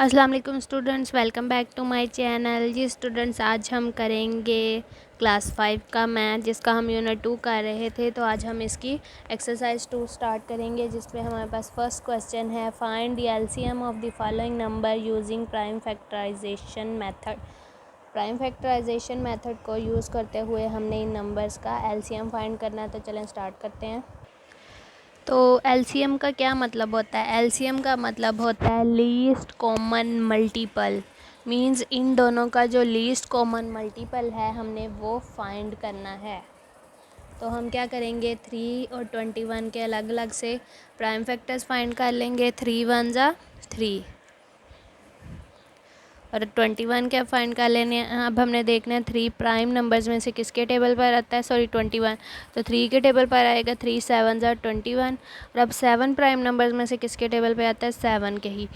अस्सलाम वालेकुम students, welcome back to my channel. जी स्टूडेंट्स, आज हम करेंगे क्लास 5 का मैथ, जिसका हम यूनिट 2 कर रहे थे। तो आज हम इसकी एक्सरसाइज 2 स्टार्ट करेंगे, जिसमें हमारे पास फर्स्ट क्वेश्चन है, find the LCM of the following number using prime factorisation method. Prime factorisation method को यूज़ करते हुए हमने इन नंबर्स का एलसीएम फाइंड करना है। तो चलें स्टार्ट करते हैं। तो एलसीएम का क्या मतलब होता है? एलसीएम का मतलब होता है लीस्ट कॉमन मल्टीपल। मींस इन दोनों का जो लीस्ट कॉमन मल्टीपल है हमने वो फाइंड करना है। तो हम क्या करेंगे, 3 और 21 के अलग अलग से प्राइम फैक्टर्स फाइंड कर लेंगे। 3 1 जा 3 और 21 क्या फाइंड कर लेने हैं। अब हमने देखना है 3 प्राइम नंबर्स में से किसके टेबल पर आता है। 21 तो 3 के टेबल पर आएगा। 3 7 जा 21। और अब 7 प्राइम नंबर्स में से किसके टेबल पर आता है, 7 के ही।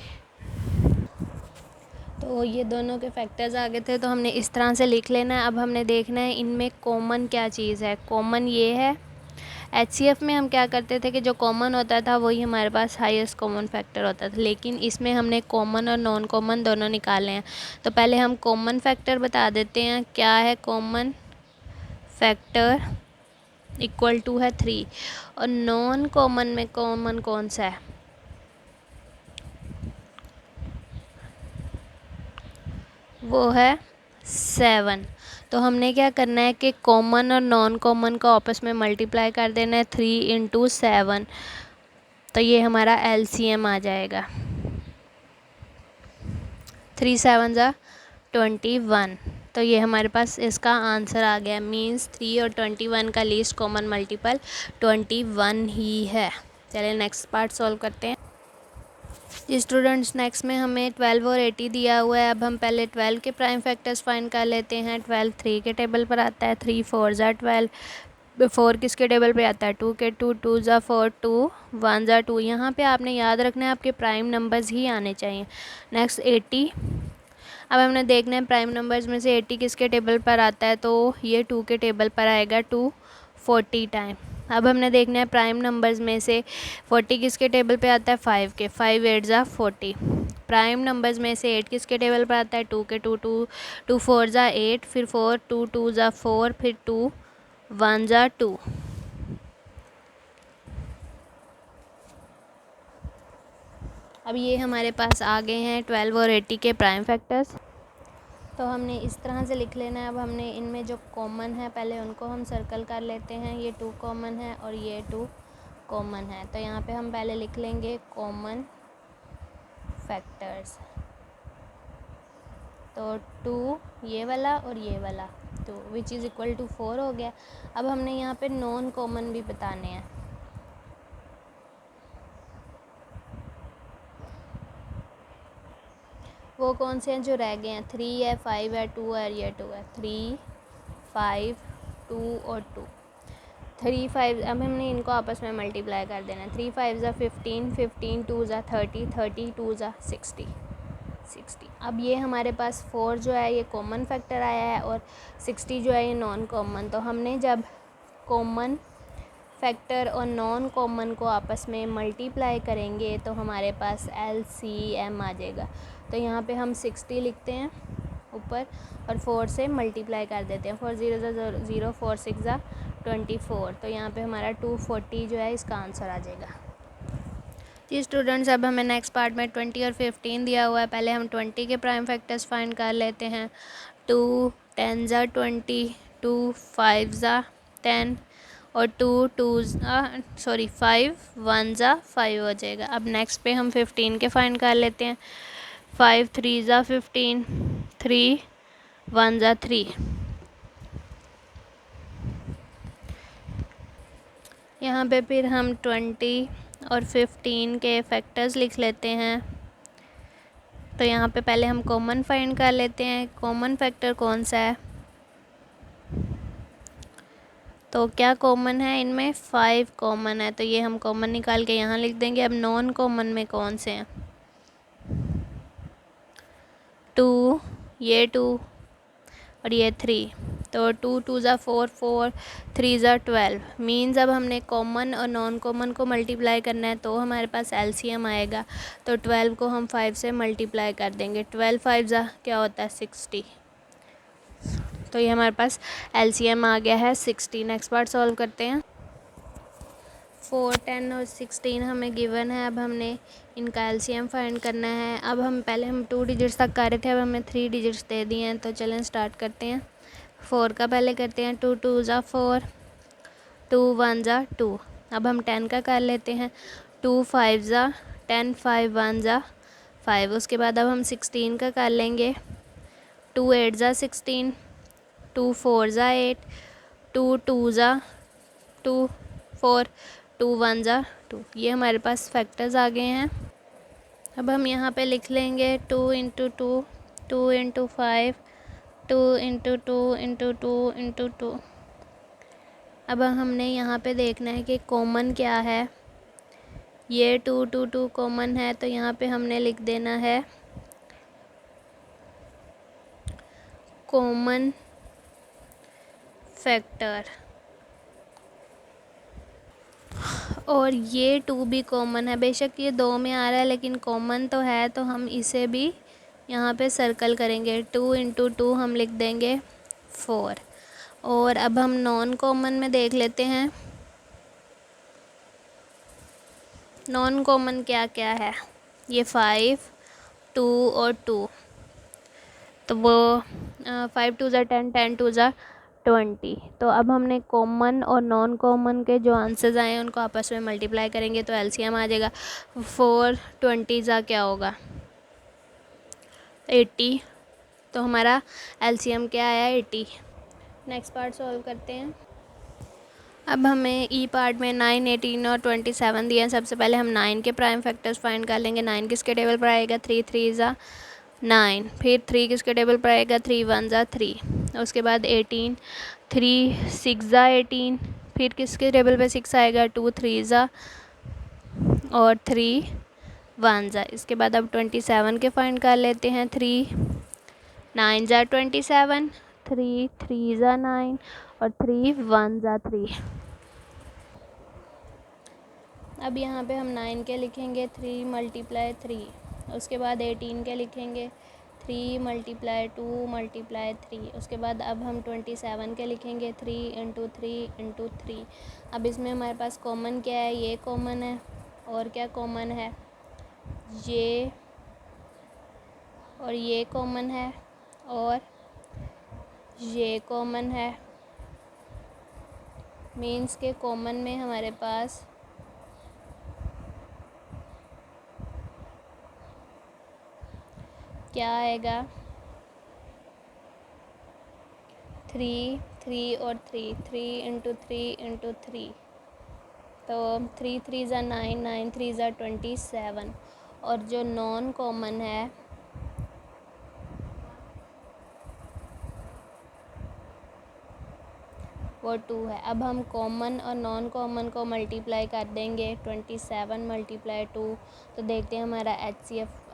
तो ये दोनों के फैक्टर्स आ गए थे, तो हमने इस तरह से लिख लेना है। अब हमने देखना है इनमें कॉमन क्या चीज़ है। कॉमन ये है, एचसीएफ में हम क्या करते थे कि जो कॉमन होता था वही हमारे पास हाईएस्ट कॉमन फैक्टर होता था, लेकिन इसमें हमने कॉमन और नॉन कॉमन दोनों निकाले हैं। तो पहले हम कॉमन फैक्टर बता देते हैं। क्या है कॉमन फैक्टर? इक्वल टू है 3। और नॉन कॉमन में कॉमन कौन सा है? वो है 7। तो हमने क्या करना है कि कॉमन और नॉन कॉमन को आपस में मल्टीप्लाई कर देना है। 3 इंटू 7, तो ये हमारा एलसीएम आ जाएगा। 3 7 जा 21। तो ये हमारे पास इसका आंसर आ गया। मींस 3 और 21 का लीस्ट कॉमन मल्टीपल 21 ही है। चलिए नेक्स्ट पार्ट सॉल्व करते हैं। स्टूडेंट्स, नेक्स्ट में हमें 12 और 80 दिया हुआ है। अब हम पहले 12 के प्राइम फैक्टर्स फाइंड कर लेते हैं। 12 3 के टेबल पर आता है। 3 4 जा 12। 4 किसके टेबल पे आता है, 2 के। 2 2 जा 4, 2 1 जा 2। यहाँ पे आपने याद रखना है आपके प्राइम नंबर्स ही आने चाहिए। नेक्स्ट 80। अब हमने देखना है प्राइम नंबर्स में से 80 किसके टेबल पर आता है, तो ये 2 के टेबल पर आएगा। 2 40 टाइम। अब हमने देखना है प्राइम नंबर्स में से 40 किसके टेबल पे आता है, 5 के। 5 8 जा 40। प्राइम नंबर्स में से 8 किसके टेबल पर आता है, 2 के। 2 2 2 4 जा 8, फिर 4 2 2 जा 4, फिर 2 1 जा 2। अब ये हमारे पास आ गए हैं 12 और 80 के प्राइम फैक्टर्स। तो हमने इस तरह से लिख लेना है। अब हमने इनमें जो कॉमन है पहले उनको हम सर्कल कर लेते हैं। ये 2 कॉमन है और ये 2 कॉमन है। तो यहाँ पे हम पहले लिख लेंगे कॉमन फैक्टर्स। तो 2 ये वाला और ये वाला 2 विच इज़ इक्वल टू 4 हो गया। अब हमने यहाँ पे नॉन कॉमन भी बताने हैं। वो कौन से हैं जो रह गए हैं, 3 है, 5 है, 2 है, ये 2 है। 3 5 2 और 2। 3 5, अब हमने इनको आपस में मल्टीप्लाई कर देना है। 3 5 ज़ा 15, 15 2 ज़ा 30, 30 2 ज़ा 60, 60। अब ये हमारे पास 4 जो है ये कॉमन फैक्टर आया है और 60 जो है ये नॉन कॉमन। तो हमने जब कॉमन फैक्टर और नॉन कॉमन को आपस में मल्टीप्लाई करेंगे तो हमारे पास एलसीएम आ जाएगा। तो यहाँ पे हम 60 लिखते हैं ऊपर और 4 से मल्टीप्लाई कर देते हैं। 4 0 ज़ा 0, 4 6 ज़ा 24। तो यहाँ पे हमारा 240 जो है इसका आंसर आ जाएगा। जी स्टूडेंट्स, अब हमें नेक्स्ट पार्ट में 20 और 15 दिया हुआ है। पहले हम 20 के प्राइम फैक्टर्स फाइंड कर लेते हैं। 2 10 ज़ा 20, 2 5 ज़ा 10 और 5 1 ज़ा 5 हो जाएगा। अब नेक्स्ट पे हम 15 के फाइंड कर लेते हैं। 5 3 ज़ा 15, 3 1 ज़ा 3। यहाँ पे फिर हम 20 और 15 के फैक्टर्स लिख लेते हैं। तो यहाँ पे पहले हम कॉमन फाइंड कर लेते हैं। कॉमन फैक्टर कौन सा है, तो क्या कॉमन है इनमें, 5 कॉमन है। तो ये हम कॉमन निकाल के यहाँ लिख देंगे। अब नॉन कॉमन में कौन से हैं, 2 ये 2 और ये 3। तो 2 2 ज़ा 4, 4 3 ज़ा 12। मीन्स अब हमने कॉमन और नॉन कॉमन को मल्टीप्लाई करना है तो हमारे पास एलसीएम आएगा। तो 12 को हम 5 से मल्टीप्लाई कर देंगे। 12 5 ज़ा क्या होता है 60। तो ये हमारे पास एलसीएम आ गया है 60। नेक्स्ट पार्ट सॉल्व करते हैं। 4 10 और 16 हमें गिवन है। अब हमने इनका एलसीएम फाइंड करना है। अब हम पहले 2 डिजिट्स तक कर रहे थे, अब हमें 3 डिजिट्स दे दिए हैं। तो चलें स्टार्ट करते हैं। 4 का पहले करते हैं। 2 2 ज़ा 4, 2 1 ज़ा 2। अब हम 10 का कर लेते हैं। 2 5 ज़ा 10, 5 1 ज़ा 5। उसके बाद अब हम 16 का कर लेंगे। 2 8 ज़ा 16, 2 4 ज़ा 8, 2 2 ज़ा 2 4, 2 1 ज़ा 2। ये हमारे पास फैक्टर्स आ गए हैं। अब हम यहाँ पे लिख लेंगे 2 into 2, 2 into 5, 2 into 2 into 2 into 2। अब हमने यहाँ पे देखना है कि कॉमन क्या है। ये 2 2 2 कॉमन है, तो यहाँ पे हमने लिख देना है कॉमन फैक्टर। और ये 2 भी कॉमन है, बेशक ये 2 में आ रहा है लेकिन कॉमन तो है, तो हम इसे भी यहाँ पे सर्कल करेंगे। 2 इंटू 2 हम लिख देंगे 4। और अब हम नॉन कॉमन में देख लेते हैं नॉन कॉमन क्या क्या है। ये 5, 2 और 2, तो वो 5 2 ज़ा 10, 10 2 ज़ा 20। तो अब हमने कॉमन और नॉन कॉमन के जो आंसर्स आए हैं उनको आपस में मल्टीप्लाई करेंगे तो एलसीएम आ जाएगा। 4 20 ज़ा क्या होगा 80। तो हमारा एलसीएम क्या आया 80। नेक्स्ट पार्ट सॉल्व करते हैं। अब हमें ई पार्ट में 9 18 और 27 दिए हैं। सबसे पहले हम 9 के प्राइम फैक्टर्स फाइंड कर लेंगे। 9 किसके टेबल पर आएगा 3 3 ज़ा 9। फिर 3 किसके टेबल पर आएगा 3 1 ज़ा 3। उसके बाद 18, 3 6 ज़ा 18। फिर किसके टेबल पे 6 आएगा 2 3 ज़ा और 3 1 ज़ा। इसके बाद अब 27 के फाइंड कर लेते हैं। 3 9 ज़ा 27, 3 3 ज़ा 9 और 3 1 ज़ा 3। अब यहाँ पे हम 9 के लिखेंगे 3 मल्टीप्लाई 3। उसके बाद 18 के लिखेंगे 3 मल्टीप्लाई 2 मल्टीप्लाई 3। उसके बाद अब हम 27 के लिखेंगे 3 इंटू 3 इंटू 3। अब इसमें हमारे पास कॉमन क्या है, ये कॉमन है और क्या कॉमन है, ये और ये कॉमन है और ये कॉमन है। मीन्स के कॉमन में हमारे पास क्या आएगा 3 3 और 3, 3 इंटू 3 इंटू 3। तो 3 3 ज़ा 9, 9 3 ज़ा 27। और जो नॉन कॉमन है वो 2 है। अब हम कॉमन और नॉन कॉमन को मल्टीप्लाई कर देंगे। 27 मल्टीप्लाई 2, तो देखते हैं हमारा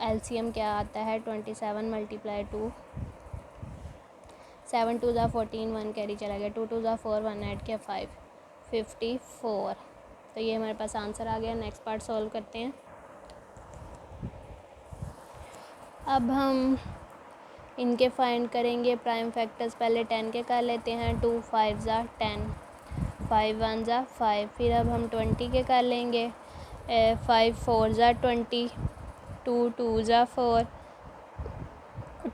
एलसीएम क्या आता है। 27 मल्टीप्लाई 2, 7 2 ज़ा 14, 1 कैरी चला गया, 2 2 ज़ा 4, 1 ऐड किया 5, 54। तो ये हमारे पास आंसर आ गया। नेक्स्ट पार्ट सॉल्व करते हैं। अब हम इनके फाइंड करेंगे प्राइम फैक्टर्स। पहले 10 के कर लेते हैं। 2 5 ज़ा 10, 5 1 ज़ा 5। फिर अब हम 20 के कर लेंगे। 5 4 ज़ा 20, 2 2 ज़ा 4,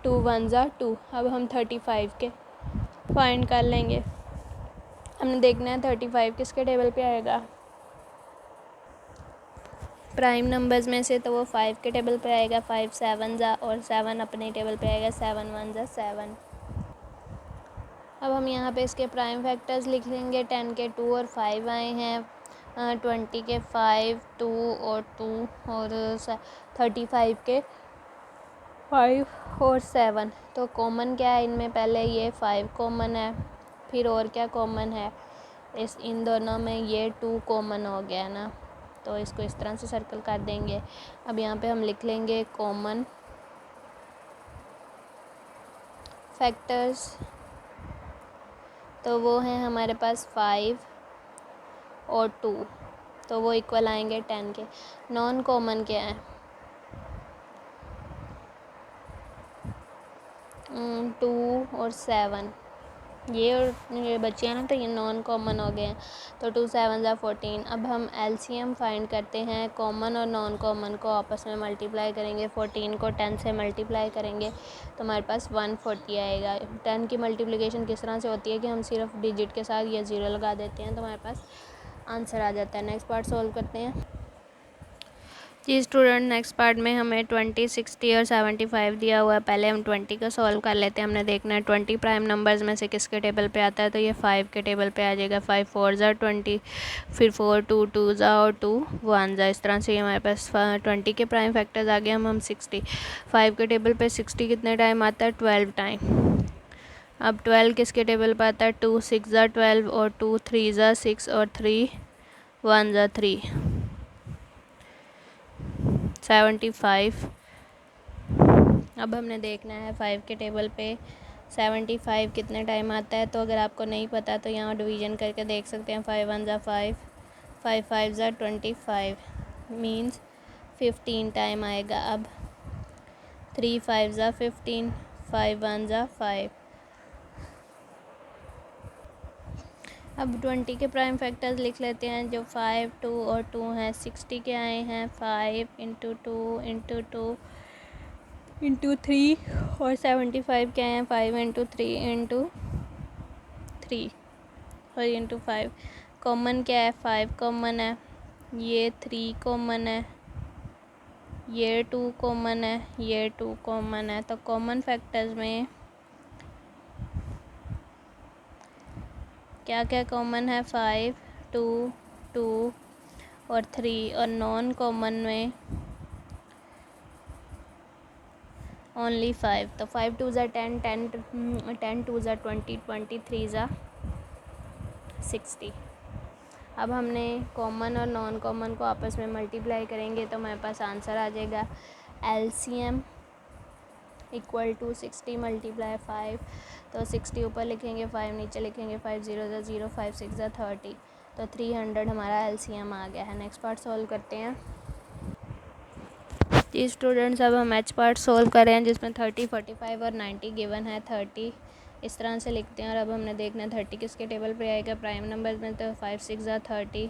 2 1 ज़ा 2। अब हम 35 के फाइंड कर लेंगे। हमने देखना है 35 किसके टेबल पे आएगा प्राइम नंबर्स में से, तो वो 5 के टेबल पे आएगा। 5 7 ज़ा और 7 अपने टेबल पे आएगा। 7 1 ज़ा 7। अब हम यहाँ पे इसके प्राइम फैक्टर्स लिख लेंगे। 10 के 2 और 5 आए हैं। 20 के 5 2 और 2 और 35 के 5 और 7। तो कॉमन क्या है इनमें, पहले ये 5 कॉमन है, फिर और क्या कॉमन है, इन दोनों में ये 2 कॉमन हो गया ना, तो इसको इस तरह से सर्कल कर देंगे। अब यहाँ पे हम लिख लेंगे कॉमन फैक्टर्स तो वो है हमारे पास 5 और 2, तो वो इक्वल आएंगे 10 के। नॉन कॉमन क्या है? 2 और 7, ये और ये बच्चे हैं ना, तो ये नॉन कॉमन हो गए हैं। तो 2 7 ज़ा 14। अब हम एलसीएम फाइंड करते हैं, कॉमन और नॉन कॉमन को आपस में मल्टीप्लाई करेंगे। 14 को 10 से मल्टीप्लाई करेंगे तो हमारे पास 140 आएगा। 10 की मल्टीप्लिकेशन किस तरह से होती है कि हम सिर्फ डिजिट के साथ ये ज़ीरो लगा देते हैं तो हमारे पास आंसर आ जाता है। नेक्स्ट पार्ट सॉल्व करते हैं जी स्टूडेंट। नेक्स्ट पार्ट में हमें 20, 60 और 75 दिया हुआ है। पहले हम 20 का सॉल्व कर लेते हैं। हमने देखना है 20 प्राइम नंबर्स में से किसके टेबल पे आता है, तो ये 5 के टेबल पे आ जाएगा। 5 4 ज़ा 20, फिर 4 2 2 ज़ा और 2 1 ज़ा। इस तरह से ये हमारे पास 20 के प्राइम फैक्टर्स आ गए। हम 60 5 के टेबल पे 60 कितने टाइम आता है? 12 टाइम। अब 12 किसके टेबल पर आता है? 2 6 ज़ा 12 और 2 3 ज़ा 6 और 3 1 ज़ा 3। 75। अब हमने देखना है 5 के टेबल पे 75 कितने टाइम आता है। तो अगर आपको नहीं पता तो यहाँ डिवीज़न करके देख सकते हैं। 5 1 ज़ा 5, 5 5 ज़ा 25, मीन्स 15 टाइम आएगा। अब 3 5 ज़ा 15, 5 1 ज़ा 5। अब 20 के प्राइम फैक्टर्स लिख लेते हैं, जो 5 2 और 2 हैं। 60 के आए हैं 5 इंटू 2 इंटू 2 इंटू 3 और 75 के आए हैं 5 इंटू 3 इंटू 3 और इंटू 5। कॉमन क्या है? 5 कॉमन है, ये 3 कॉमन है, ये 2 कॉमन है, ये 2 कॉमन है। तो कॉमन फैक्टर्स में क्या क्या कॉमन है? 5 2 2 और 3। और नॉन कॉमन में ओनली 5। तो 5 2 ज़ा 10, 10 2 ज़ा 20, 23 ज़ा 60। अब हमने कॉमन और नॉन कॉमन को आपस में मल्टीप्लाई करेंगे तो हमारे पास आंसर आ जाएगा एलसीएम इक्वल टू 60 मल्टीप्लाई 5। तो 60 ऊपर लिखेंगे, 5 नीचे लिखेंगे, 5 0 ज़ा 0, 5 6 ज़ा 30। तो 300 हमारा एलसीएम आ गया है। नेक्स्ट पार्ट सॉल्व करते हैं जी स्टूडेंट्स। अब हम एच पार्ट सॉल्व कर रहे हैं जिसमें 30 45 और 90 गिवन है। 30 इस तरह से लिखते हैं और अब हमने देखना है 30 किसके टेबल पे आएगा प्राइम नंबर में। तो 5 6 ज़ा 30,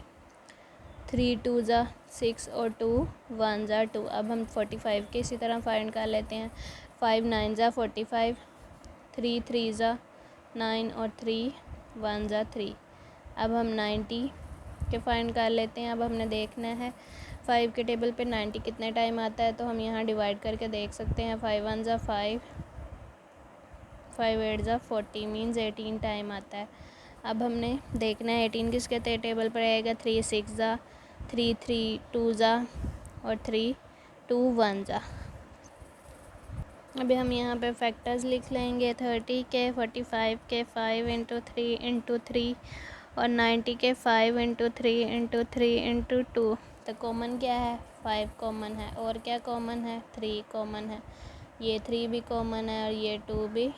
3 2 ज़ा 6 और 2 1 ज़ा 2। अब हम 45 के इसी तरह फाइंड कर लेते हैं। 5 9 ज़ा 45, 3 3 ज़ा 9 और 3 1 ज़ा 3। अब हम 90 के फाइंड कर लेते हैं। अब हमने देखना है 5 के टेबल पे 90 कितने टाइम आता है, तो हम यहाँ डिवाइड करके देख सकते हैं। 5 1 ज़ा 5, 5 8 ज़ा 40, मीन्स 18 टाइम आता है। अब हमने देखना है 18 किसके टेबल पर आएगा। 3 6 ज़ा 3 3 2 ज़ा और 3 2 1 ज़ा। अभी हम यहाँ पे फैक्टर्स लिख लेंगे। 30 के 45 के 5 इंटू 3 इंटू 3 और 90 के 5 इंटू 3 इंटू 3 इंटू 2। तो कॉमन क्या है? 5 कॉमन है। और क्या कॉमन है? 3 कॉमन है। ये 3 भी कॉमन है और ये 2 भी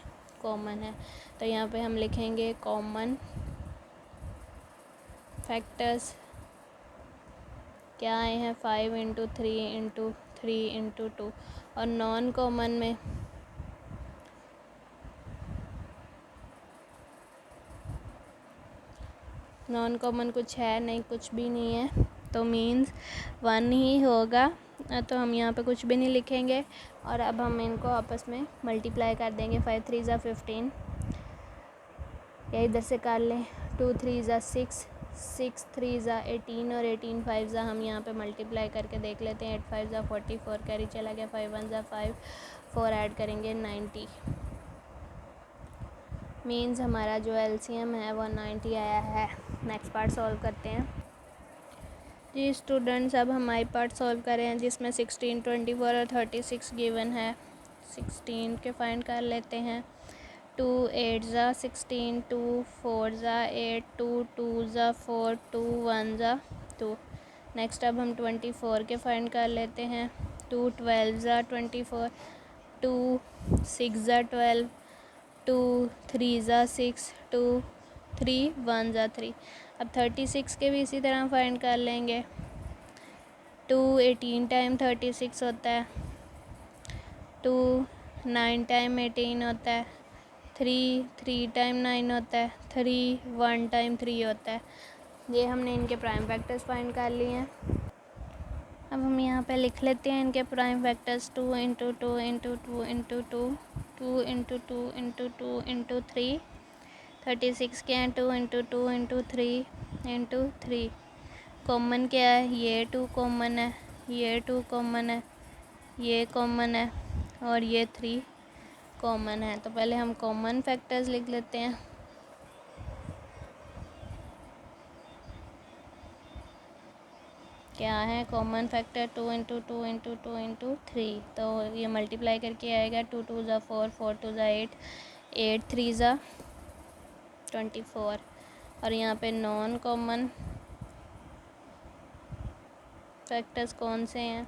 कॉमन है। तो यहाँ पे हम लिखेंगे कॉमन फैक्टर्स क्या आए हैं? 5 इंटू 3 इंटू 3 इंटू 2। और नॉन कॉमन में नॉन कॉमन कुछ है नहीं, कुछ भी नहीं है, तो मीन्स 1 ही होगा। तो हम यहाँ पे कुछ भी नहीं लिखेंगे और अब हम इनको आपस में मल्टीप्लाई कर देंगे। 5 3 ज़ा 15, या इधर से कर लें। 2 3 ज़ा 6, 6 3 ज़ा 18 और 18 5 ज़ा हम यहाँ पे मल्टीप्लाई करके देख लेते हैं। 8 5 ज़ा 44 कैरी चला गया। 5 1 ज़ा 5, 4 ऐड करेंगे 90, मीन्स हमारा जो एलसीएम है वो 90 आया है। नेक्स्ट पार्ट सॉल्व करते हैं जी स्टूडेंट्स। अब हम आई पार्ट सॉल्व कर रहे हैं जिसमें 16 24 और 36 गिवन है। 16 के फाइंड कर लेते हैं। 2 8 ज़ा 16, 2 4 ज़ा 8, 2 2 ज़ा 4, 2 1 ज़ा 2। नेक्स्ट अब हम 24 के फाइंड कर लेते हैं। 2 12 ज़ा 24, 2 6 ज़ा 12, 2 3 ज़ा 6, 2 3 1 ज़ा 3। अब 36 के भी इसी तरह फाइंड कर लेंगे। 2 18 टाइम 36 होता है, 2 9 टाइम 18 होता है, 3 3 टाइम 9 होता है, 3 1 टाइम 3 होता है। ये हमने इनके प्राइम फैक्टर्स फाइंड कर लिए हैं। अब हम यहाँ पे लिख लेते हैं इनके prime factors. 2 into 2 into 2 into 2, 2 into 2 into 2 into 3, 36 के हैं 2 इंटू 2 इंटू 3 इंटू 3। कॉमन क्या है, ये 2 कॉमन है, ये 2 कॉमन है, ये कॉमन है और ये 3 कॉमन है। तो पहले हम कॉमन फैक्टर्स लिख लेते हैं। क्या है common factor, 2 into 2 into 2 into 3। तो ये मल्टीप्लाई करके आएगा, 2 2 ज़ा 4, 4 2 ज़ा 8, 8 3 ज़ा 24। और यहाँ पे नॉन कॉमन फैक्टर्स कौन से हैं,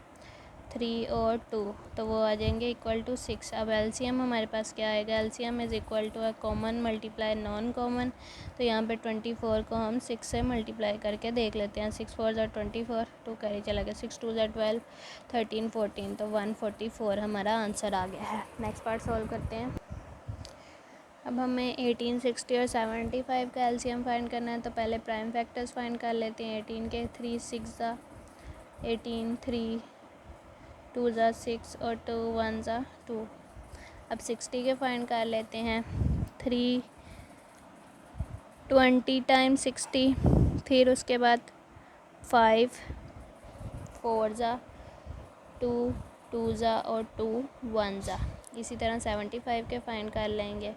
3 और 2, तो वो आ जाएंगे इक्वल टू 6। अब एलसीएम हमारे पास क्या आएगा, एलसीएम इज़ इक्वल टू है कॉमन मल्टीप्लाई नॉन कॉमन। तो यहाँ पे 24 को हम 6 से मल्टीप्लाई करके देख लेते हैं। 6 4 ज़ा 24, 2 कैरी चला गया, 6 2 ज़ा 12, 13 14, तो 144 हमारा आंसर आ गया है। नेक्स्ट पार्ट सॉल्व करते हैं। अब हमें 18 60 और 75 का एलसीएम फाइंड करना है। तो पहले प्राइम फैक्टर्स फाइंड कर लेते हैं। 18 के 3 6 ज़ा 18, 3 2 ज़ा 6 और 2 1 ज़ा 2। अब 60 के फाइंड कर लेते हैं। 3 20 टाइम 60, फिर उसके बाद 5 4 ज़ा 2 2 ज़ा और 2 1 ज़ा। इसी तरह 75 के फाइंड कर लेंगे।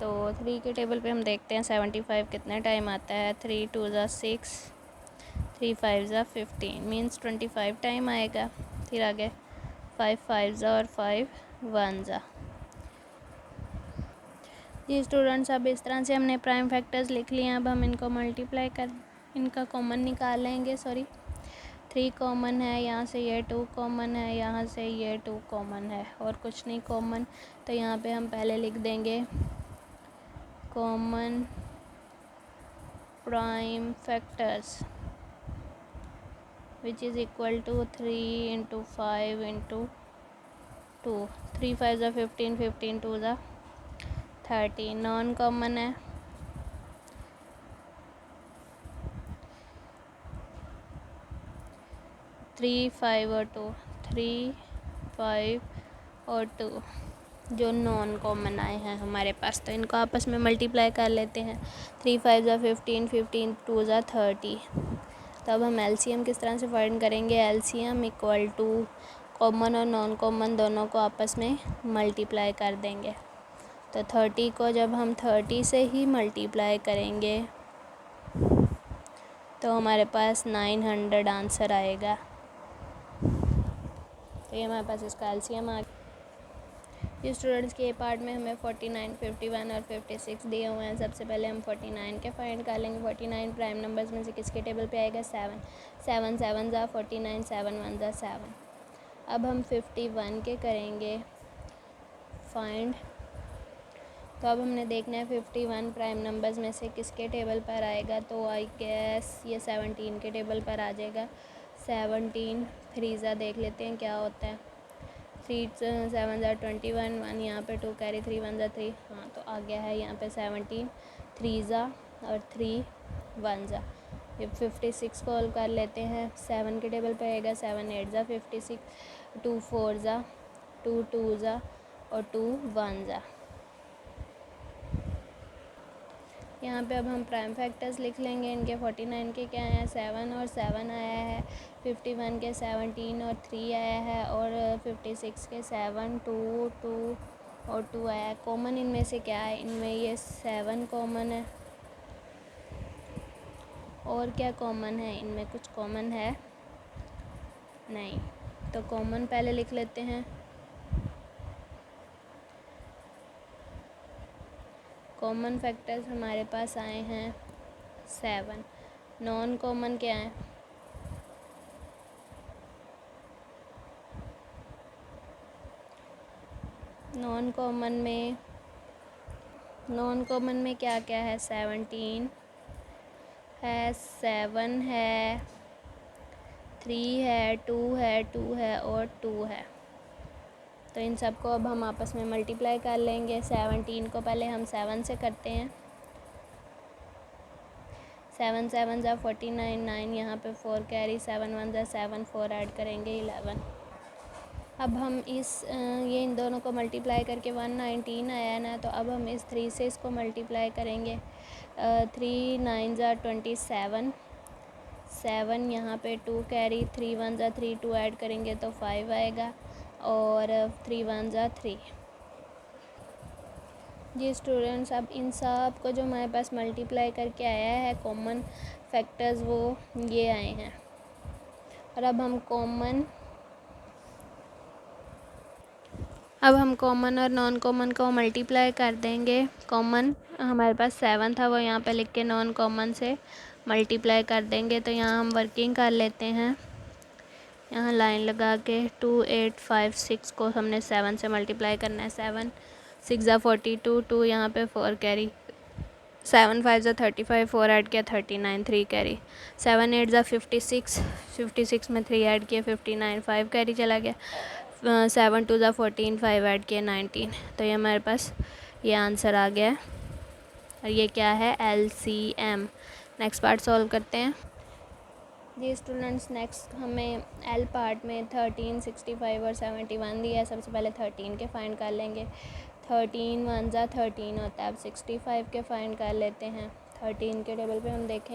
तो 3 के टेबल पे हम देखते हैं 75 कितने टाइम आता है। 3 2 ज़ा 6, 3 5 ज़ा 15, मीन्स 25 टाइम आएगा। फिर आगे 5 5 ज़ा और 5 1 ज़ा। जी स्टूडेंट्स, अब इस तरह से हमने प्राइम फैक्टर्स लिख लिए हैं। अब हम इनको मल्टीप्लाई कर इनका कॉमन निकाल लेंगे। 3 कॉमन है, यहाँ से ये 2 कॉमन है, यहाँ से ये 2 कॉमन है और कुछ नहीं कॉमन। तो यहाँ पे हम पहले लिख देंगे common prime factors which is equal to 3 into 5 into 2, 3 5 ज़ा 15, 15 2 ज़ा 30। नॉन कॉमन है, थ्री 5 और 2, 3 5 और 2 जो नॉन कॉमन आए हैं हमारे पास। तो इनको आपस में मल्टीप्लाई कर लेते हैं। 3 5 ज़ा 15, 15 2 ज़ा 30। तो अब हम एलसीएम किस तरह से फाइंड करेंगे, एलसीएम इक्वल टू कॉमन और नॉन कॉमन दोनों को आपस में मल्टीप्लाई कर देंगे। तो 30 को जब हम 30 से ही मल्टीप्लाई करेंगे तो हमारे पास 900 आंसर आएगा। तो ये हमारे पास इसका एलसीएम आ गया। स्टूडेंट्स के पार्ट में हमें 49 51 और 56 दिए हुए हैं। सबसे पहले हम 49 के फाइंड कर लेंगे। 49 प्राइम नंबर्स में से किसके टेबल पे आएगा, 7 7 7 ज़ा 49, 7 1 ज़ा 7। अब हम 51 के करेंगे फाइंड। तो अब हमने देखना है 51 प्राइम नंबर्स में से किसके टेबल पर आएगा। तो आई गेस ये 17 के टेबल पर आ जाएगा। 17 3 ज़ा देख लेते हैं क्या होता है। 3 7 ज़ा 21, 1 यहाँ पे 2 कैरी 3 1 ज़ा 3। हाँ तो आ गया है यहाँ पे 17 3 ज़ा और 3 1 ज़ा। ये 56 कॉल कर लेते हैं। 7 के टेबल पे आएगा, 7 8 ज़ा 56, 2 4 ज़ा 2 2 ज़ा और 2 1 ज़ा। यहाँ पे अब हम प्राइम फैक्टर्स लिख लेंगे इनके। 49 के क्या हैं, 7 और 7 आया है। 51 के 17 और 3 आया है और 56 के 7 2 2 और 2 आया है। कॉमन इनमें से क्या है, इनमें ये 7 कॉमन है। और क्या कॉमन है, इनमें कुछ कॉमन है नहीं। तो कॉमन पहले लिख लेते हैं। कॉमन फैक्टर्स हमारे पास आए हैं 7। नॉन कॉमन क्या है, नॉन कॉमन में नॉन कॉमन में क्या क्या है, 17 है, 7 है, 3 है, 2 है और 2 है। तो इन सब को अब हम आपस में मल्टीप्लाई कर लेंगे। 17 को पहले हम 7 से करते हैं। 7 7 ज़ा 49, 9 यहाँ पे 4 कैरी, 7 1 ज़ा 7, 4 ऐड करेंगे 11। अब हम ये इन दोनों को मल्टीप्लाई करके 119 आया ना, तो अब हम इस 3 से इसको मल्टीप्लाई करेंगे। 3 9 ज़ा 27, 7 यहाँ पे 2 कैरी, 3 1 ज़ा 3, 2 ऐड करेंगे तो 5 आएगा और 3 1 ज़ा 3। जी स्टूडेंट्स, अब इन सब को जो हमारे पास मल्टीप्लाई करके आया है कॉमन फैक्टर्स, वो ये आए हैं। और अब हम कॉमन और नॉन कॉमन को मल्टीप्लाई कर देंगे। कॉमन हमारे पास 7 था, वो यहाँ पे लिख के नॉन कॉमन से मल्टीप्लाई कर देंगे। तो यहाँ हम वर्किंग कर लेते हैं। यहाँ लाइन लगा के 2 8 5 6 को हमने 7 से मल्टीप्लाई करना है। 7 6 ज़ा 42, 2 यहाँ पे 4 कैरी, 7 5 ज़ा 35, 4 ऐड किया 39, 3 कैरी, 7 8 ज़ा 56, 56 में 3 ऐड किया 59, 5 कैरी चला गया। 7 2 ज़ा 14, 5 ऐड किया 19। तो ये हमारे पास ये आंसर आ गया है। और ये क्या है, LCM। नेक्स्ट पार्ट सॉल्व करते हैं। जी स्टूडेंट्स, नेक्स्ट हमें L पार्ट में 13 65 और 71 दिया है। सबसे पहले 13 के फाइंड कर लेंगे। 13 1 ज़ा 13 होता है। अब 65 के फाइंड कर लेते हैं। 13 के टेबल पे हम देखें,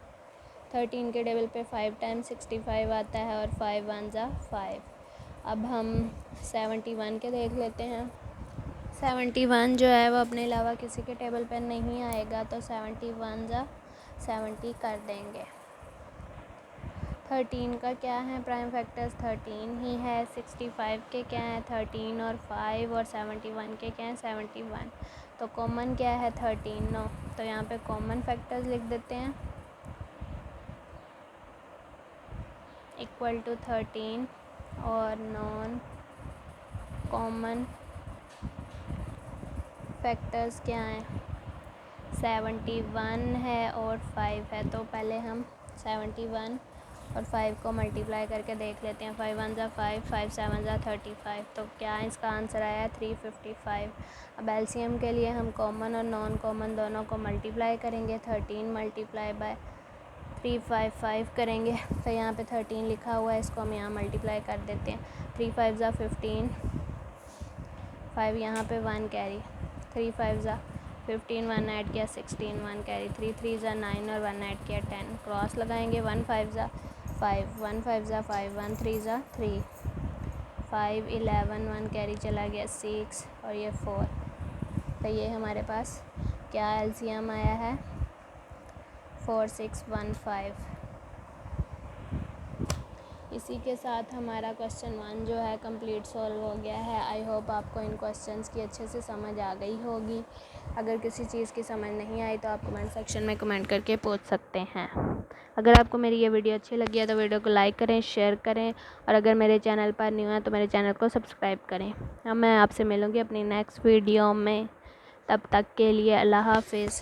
13 के टेबल पे 5 टाइम्स 65 आता है और 5 1 ज़ा 5। अब हम 71 के देख लेते हैं। 71 जो है वो अपने अलावा किसी के टेबल पे नहीं आएगा, तो 71 ज़ा 70 कर देंगे। 13 का क्या है, प्राइम फैक्टर्स 13 ही है। 65 के क्या है, 13 और 5, और 71 के क्या है, 71। तो कॉमन क्या है, 13 नो। तो यहाँ पे कॉमन फैक्टर्स लिख देते हैं, इक्वल टू 13, और नॉन कॉमन फैक्टर्स क्या हैं, 71 है और 5 है। तो पहले हम 71 और 5 को मल्टीप्लाई करके देख लेते हैं। 5 1 ज़ा 5, 5 7 ज़ा 35। तो क्या इसका आंसर आया, 355। अब LCM के लिए हम कॉमन और नॉन कॉमन दोनों को मल्टीप्लाई करेंगे। 13 मल्टीप्लाई बाय 355 करेंगे। तो यहाँ पे 13 लिखा हुआ है, इसको हम यहाँ मल्टीप्लाई कर देते हैं। 3 5 ज़ा 15, 5 यहाँ पे 1 कैरी, 3 5 ज़ा 15, 1 ऐड किया 16, 1 कैरी, 3 3 ज़ा 9 और 1 ऐड किया 10। क्रॉस लगाएंगे, 1 5 ज़ा 5, 1 5 ज़ा 5, 1 3 ज़ा 3, 5 11, 1 कैरी चला गया 6 और ये 4। तो ये हमारे पास क्या LCM आया है, 4615। इसी के साथ हमारा क्वेश्चन 1 जो है कंप्लीट सॉल्व हो गया है। आई होप आपको इन क्वेश्चंस की अच्छे से समझ आ गई होगी। अगर किसी चीज़ की समझ नहीं आई तो आप कमेंट सेक्शन में कमेंट करके पूछ सकते हैं। अगर आपको मेरी ये वीडियो अच्छी लगी है तो वीडियो को लाइक करें, शेयर करें, और अगर मेरे चैनल पर न्यू है तो मेरे चैनल को सब्सक्राइब करें। अब मैं आपसे मिलूँगी अपनी नेक्स्ट वीडियो में। तब तक के लिए अल्लाह हाफिज़।